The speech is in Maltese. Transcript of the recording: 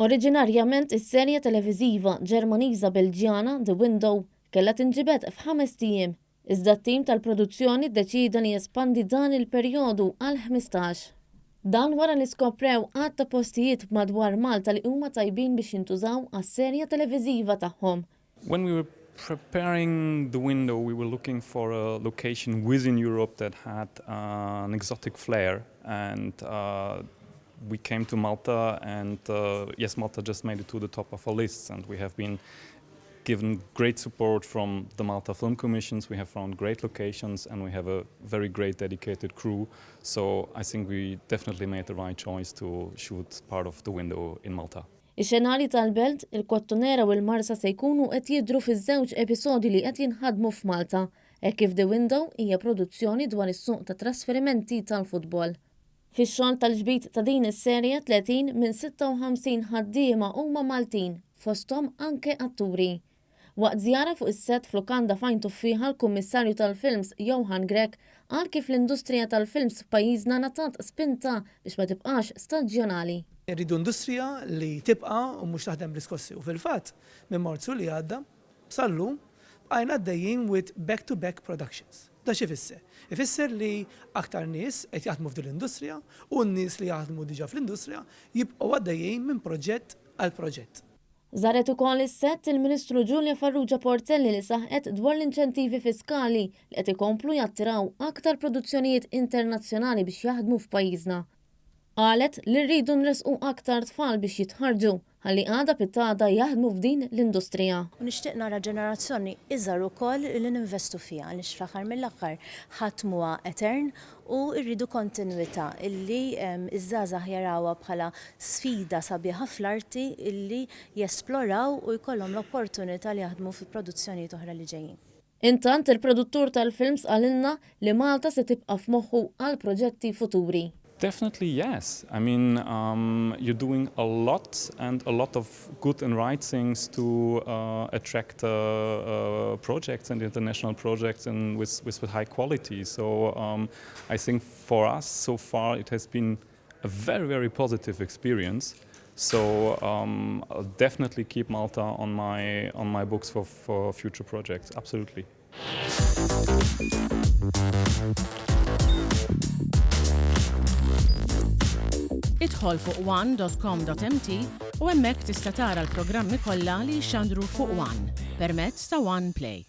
Oriġinarjament is-serja televiżiva Ġermaniża Belġjana The Window kellha tinġibed f'5 ijiem, iżda t-tim tal-produzzjoni ddeċida li jespandi dan il-perjodu għal 15. Dan wara li skoprew għadd ta' postijiet madwar Malta li huma tajbin biex jintużaw għas-serja televiżiva tagħhom. When we were preparing The Window, we were looking for a location within Europe that had an exotic flair, and we came to Malta, and yes, Malta just made it to the top of our lists, and we have been given great support from the Malta Film Commissions. We have found great locations, and we have a very great dedicated crew. So I think we definitely made the right choice to shoot part of The Window in Malta. Ix-xenarji tal-belt, il-Kottonera u l-Marsa se jkunu qed jidhru fiż-żewġ episodi li qed jinħadmu f'Malta, hekk kif The Window hija produzzjoni dwar is-suq ta' trasferimenti tal-futbol. Fix-xogħol tal-ġbit ta' din is-serja 30 minn 56 ħaddiema huma Maltin, fosthom anke atturi. Waqt żjara fuq is-set f'lukanda fejn tuffiha l-Kummissarju tal-Films Johan Grek qal kif l-industrija tal-films f'pajjiżna ngħatat spinta biex ma tibqax staġjonali. Irridu industrija li tibqa' u mhux taħdem bl-iskossi. U fil-fatt minn Marzu li għadda sallu bqajna għaddejjin with back-to-back productions. Da xi ifisser? Ifisser li aktar nies qed jaħdmu f'din l-industrija u n-nies li jaħdmu diġà fl-industrija jibqgħu għaddejjin minn proġett għal proġett. Żaret ukoll is-sett il-Ministru Giulia Farrugia Portelli li saħqet dwar l-inċentivi fiskali li qed ikomplu jattiraw aktar produzzjonijiet internazzjonali biex jaħdmu f'pajjiżna. Qalet li rridu nresqu aktar tfal biex jitħarġu ħalli għada pittada jaħdmu f'din l-industrija. U nixtieq nara ġenerazzjoni iżgħar ukoll li ninvestu fiha għaliex fl-aħħar mill-aħħar ħatmuha etern u rridu kontinwità illi iż-żgħażagħ jarawha bħala sfida sabiħa fl-arti illi jesploraw u jkollhom l-opportunità li jaħdmu fi produzzjonijiet oħra li ġejjin. Intant il-produttur tal-films qalilna li Malta se tibqa' f'moħħu għal proġetti futuri. Definitely yes. I mean, you're doing a lot and a lot of good and right things to attract projects and international projects and with high quality. So I think for us so far it has been a very, very positive experience. So I'll definitely keep Malta on my books for future projects. Absolutely. Idħol fuq one.com.mt u hemmhekk tista' tara l-programmi kollha li jxandru fuq One permezz ta' One Play.